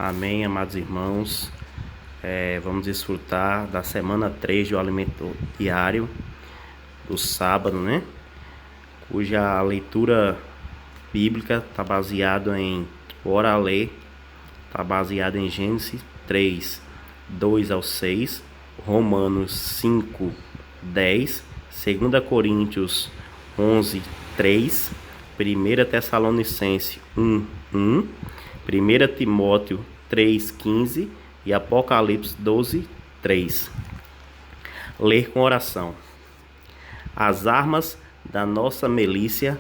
Amém, amados irmãos. Vamos desfrutar da semana 3 do alimento diário, do sábado, né? Cuja leitura bíblica está baseada em, bora ler, está baseada em Gênesis 3, 2 ao 6, Romanos 5, 10, 2 Coríntios 11, 3, 1 Tessalonicenses 1, 1, 1 Timóteo 3,15 e Apocalipse 12, 3. Ler com oração. As armas da nossa milícia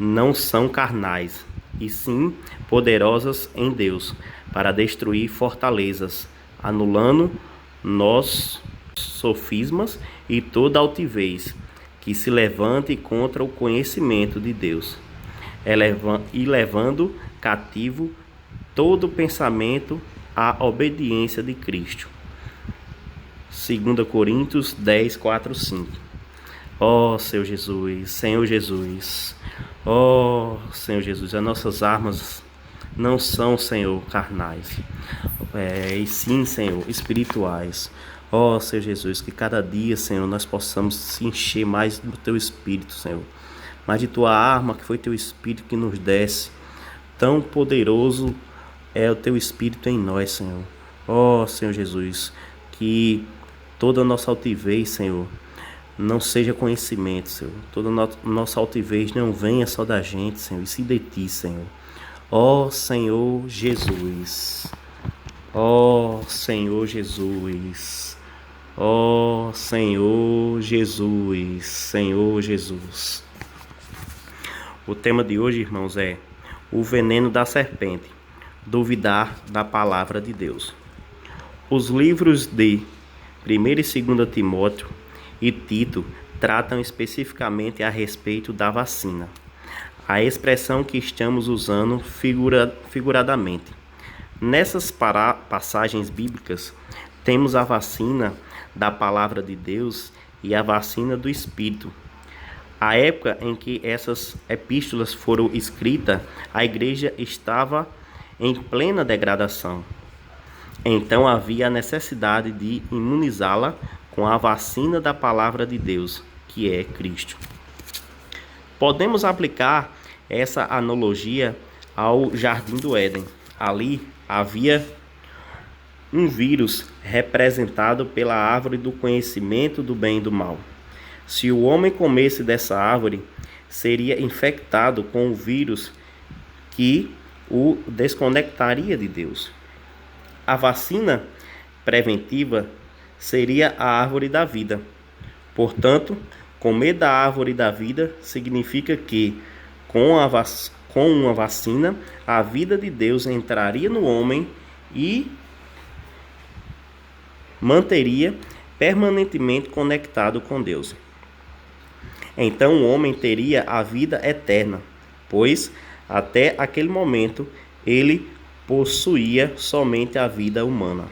não são carnais, e sim poderosas em Deus, para destruir fortalezas, anulando nossos sofismas e toda altivez que se levante contra o conhecimento de Deus, e levando cativo todo pensamento à obediência de Cristo. 2 Coríntios 10, 4, 5. Ó Senhor Jesus, ó Senhor Jesus, as nossas armas não são, Senhor, carnais, e sim, Senhor, espirituais. Ó Senhor Jesus, que cada dia, Senhor, nós possamos se encher mais do Teu Espírito, Senhor, mais de Tua arma, que foi Teu Espírito que nos desce. Tão poderoso é o Teu Espírito em nós, Senhor. Ó Senhor Jesus, que toda a nossa altivez, Senhor, não seja conhecimento, Senhor. Toda a nossa altivez não venha só da gente, Senhor, e sim de Ti, Senhor. Ó Senhor Jesus. Ó Senhor Jesus. Ó Senhor Jesus. Senhor Jesus. O tema de hoje, irmãos, é o veneno da serpente. Duvidar da palavra de Deus. Os livros de 1 e 2 Timóteo e Tito tratam especificamente a respeito da vacina. A expressão que estamos usando figuradamente. Nessas passagens bíblicas, temos a vacina da palavra de Deus e a vacina do Espírito. A época em que essas epístolas foram escritas, a igreja estava em plena degradação. Então havia a necessidade de imunizá-la com a vacina da palavra de Deus, que é Cristo. Podemos aplicar essa analogia ao Jardim do Éden. Ali havia um vírus representado pela árvore do conhecimento do bem e do mal. Se o homem comesse dessa árvore, seria infectado com o vírus que o desconectaria de Deus. A vacina preventiva seria a árvore da vida. Portanto, comer da árvore da vida significa que, com uma vacina, a vida de Deus entraria no homem e manteria permanentemente conectado com Deus. Então o homem teria a vida eterna, pois até aquele momento ele possuía somente a vida humana.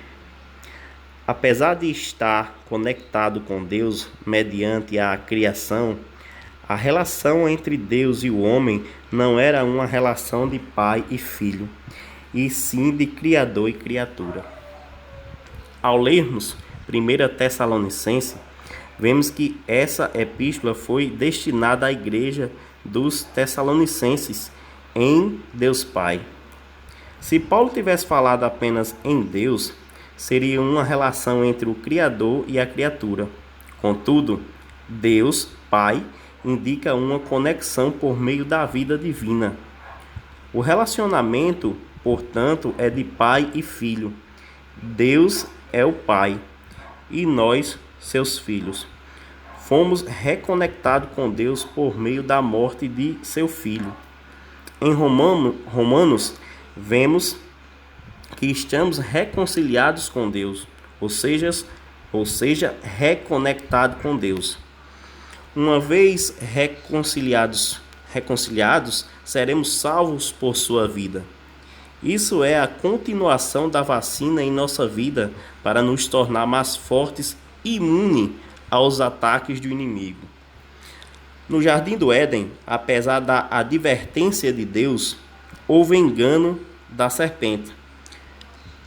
Apesar de estar conectado com Deus mediante a criação, a relação entre Deus e o homem não era uma relação de pai e filho, e sim de criador e criatura. Ao lermos 1 Tessalonicenses, vemos que essa epístola foi destinada à igreja dos Tessalonicenses em Deus Pai. Se Paulo tivesse falado apenas em Deus, seria uma relação entre o Criador e a criatura. Contudo, Deus Pai indica uma conexão por meio da vida divina. O relacionamento, portanto, é de pai e filho. Deus é o Pai e nós, seus filhos. Fomos reconectados com Deus por meio da morte de seu Filho. Em Romanos, vemos que estamos reconciliados com Deus, ou seja, reconectados com Deus. Uma vez reconciliados, seremos salvos por sua vida. Isso é a continuação da vacina em nossa vida para nos tornar mais fortes e imunes aos ataques do inimigo. No Jardim do Éden, apesar da advertência de Deus, houve engano da serpente.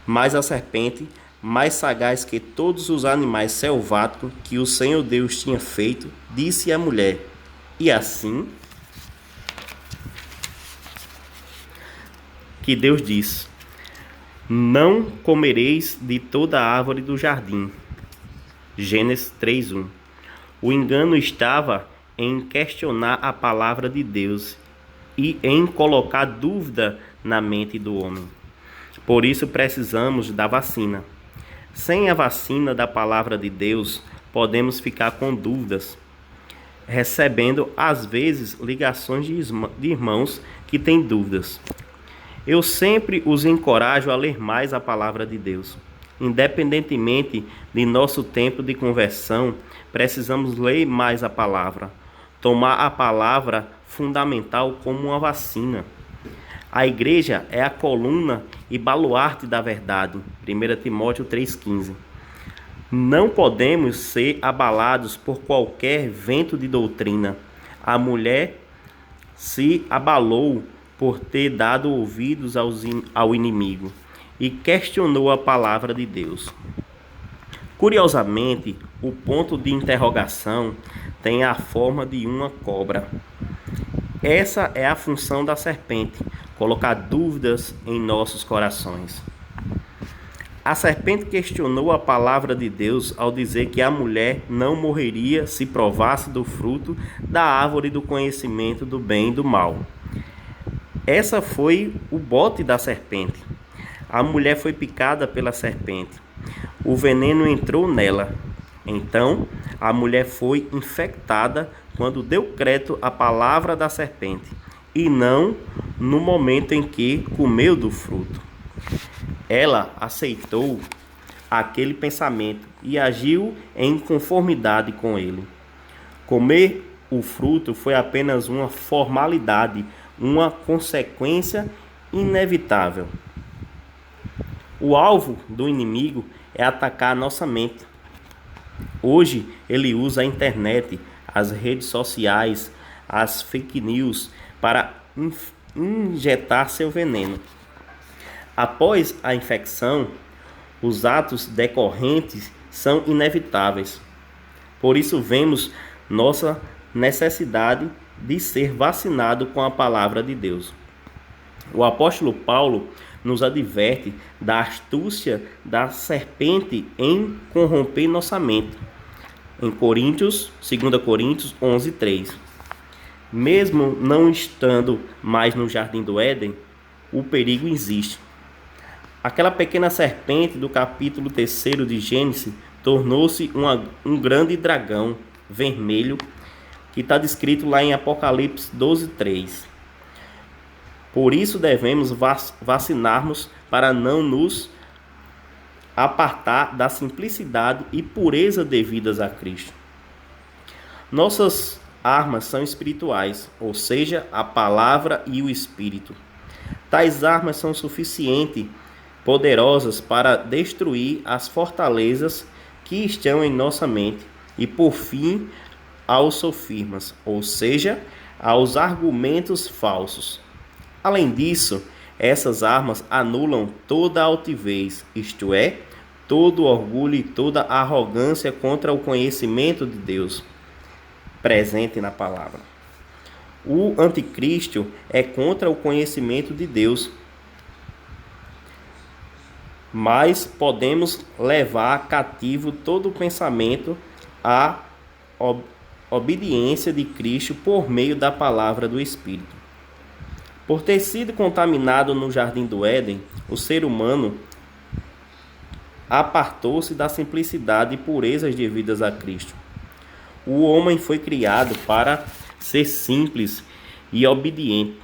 Mas a serpente, mais sagaz que todos os animais selváticos que o Senhor Deus tinha feito, disse à mulher: E assim que Deus disse: Não comereis de toda a árvore do jardim. Gênesis 3:1. O engano estava em questionar a palavra de Deus e em colocar dúvida na mente do homem. Por isso precisamos da vacina. Sem a vacina da palavra de Deus, podemos ficar com dúvidas, recebendo às vezes ligações de irmãos que têm dúvidas. Eu sempre os encorajo a ler mais a palavra de Deus. Independentemente de nosso tempo de conversão, precisamos ler mais a palavra, tomar a palavra fundamental como uma vacina. A igreja é a coluna e baluarte da verdade. 1 Timóteo 3,15. Não podemos ser abalados por qualquer vento de doutrina. A mulher se abalou por ter dado ouvidos ao inimigo e questionou a palavra de Deus. Curiosamente, o ponto de interrogação tem a forma de uma cobra. Essa é a função da serpente, colocar dúvidas em nossos corações. A serpente questionou a palavra de Deus ao dizer que a mulher não morreria se provasse do fruto da árvore do conhecimento do bem e do mal. Essa foi o bote da serpente. A mulher foi picada pela serpente. O veneno entrou nela. Então, a mulher foi infectada quando deu crédito à palavra da serpente, e não no momento em que comeu do fruto. Ela aceitou aquele pensamento e agiu em conformidade com ele. Comer o fruto foi apenas uma formalidade, uma consequência inevitável. O alvo do inimigo é atacar a nossa mente. Hoje ele usa a internet, as redes sociais, as fake news para injetar seu veneno. Após a infecção, os atos decorrentes são inevitáveis. Por isso vemos nossa necessidade de ser vacinado com a palavra de Deus. O apóstolo Paulo nos adverte da astúcia da serpente em corromper nossa mente. Em 2 Coríntios 11:3. Mesmo não estando mais no jardim do Éden, o perigo existe. Aquela pequena serpente do capítulo 3 de Gênesis tornou-se um grande dragão vermelho, que está descrito lá em Apocalipse 12:3. Por isso devemos vacinar-nos para não nos apartar da simplicidade e pureza devidas a Cristo. Nossas armas são espirituais, ou seja, a palavra e o Espírito. Tais armas são suficientemente poderosas para destruir as fortalezas que estão em nossa mente e, por fim, aos sofismas, ou seja, aos argumentos falsos. Além disso, essas armas anulam toda altivez, isto é, todo orgulho e toda arrogância contra o conhecimento de Deus presente na palavra. O anticristo é contra o conhecimento de Deus, mas podemos levar cativo todo o pensamento à obediência de Cristo por meio da palavra do Espírito. Por ter sido contaminado no jardim do Éden, o ser humano apartou-se da simplicidade e purezas devidas a Cristo. O homem foi criado para ser simples e obediente.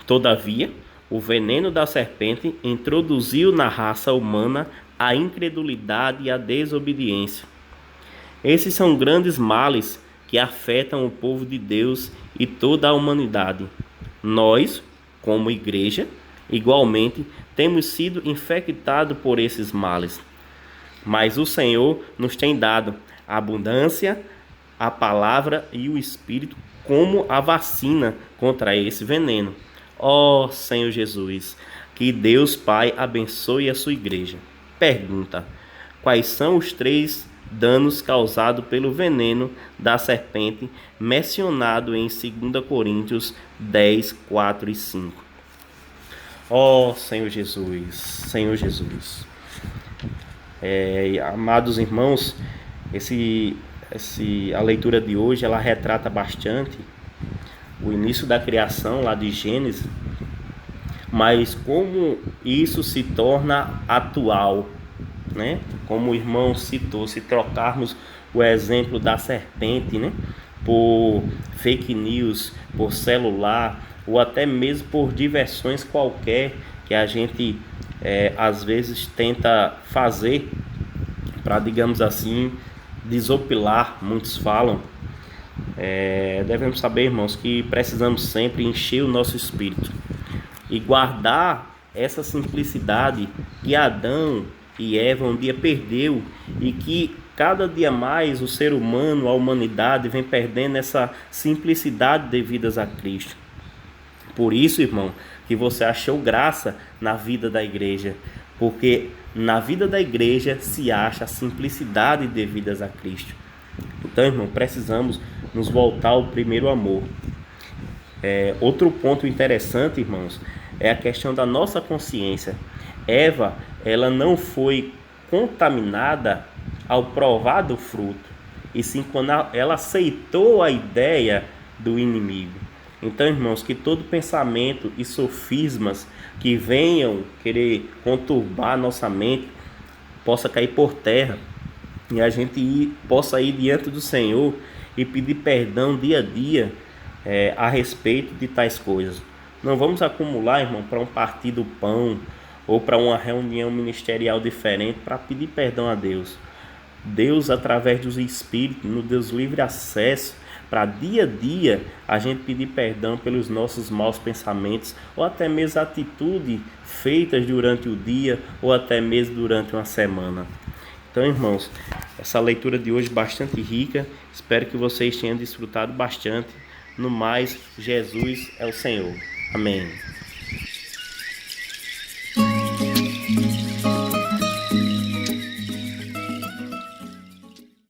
Todavia, o veneno da serpente introduziu na raça humana a incredulidade e a desobediência. Esses são grandes males que afetam o povo de Deus e toda a humanidade. Nós, como igreja, igualmente temos sido infectados por esses males. Mas o Senhor nos tem dado a abundância, a palavra e o Espírito como a vacina contra esse veneno. Ó Senhor Jesus, Que Deus Pai abençoe a sua igreja. Pergunta: quais são os 3 danos causados pelo veneno da serpente mencionado em 2 Coríntios 10, 4 e 5? Ó Senhor Jesus, amados irmãos, a leitura de hoje ela retrata bastante o início da criação lá de Gênesis, mas como isso se torna atual, né? Como o irmão citou, se trocarmos o exemplo da serpente, né, por fake news, por celular, ou até mesmo por diversões qualquer que a gente às vezes tenta fazer para, digamos assim, desopilar, muitos falam. Devemos saber, irmãos, que precisamos sempre encher o nosso espírito e guardar essa simplicidade que Adão e Eva um dia perdeu, e que cada dia mais o ser humano, a humanidade, vem perdendo essa simplicidade devidas a Cristo. Por isso, irmão, que você achou graça na vida da igreja, porque na vida da igreja se acha a simplicidade devidas a Cristo. Então, irmão, precisamos nos voltar ao primeiro amor. Outro ponto interessante, irmãos, é a questão da nossa consciência. Eva, ela não foi contaminada ao provar do fruto, e sim quando ela aceitou a ideia do inimigo. Então, irmãos, que todo pensamento e sofismas que venham querer conturbar nossa mente possa cair por terra, e a gente possa ir diante do Senhor e pedir perdão dia a dia a respeito de tais coisas. Não vamos acumular, irmão, para um partir do pão ou para uma reunião ministerial diferente para pedir perdão a Deus. Deus, através dos Espíritos, nos deu livre acesso para dia a dia a gente pedir perdão pelos nossos maus pensamentos, ou até mesmo atitudes feitas durante o dia, ou até mesmo durante uma semana. Então, irmãos, essa leitura de hoje é bastante rica, espero que vocês tenham desfrutado bastante. No mais, Jesus é o Senhor. Amém.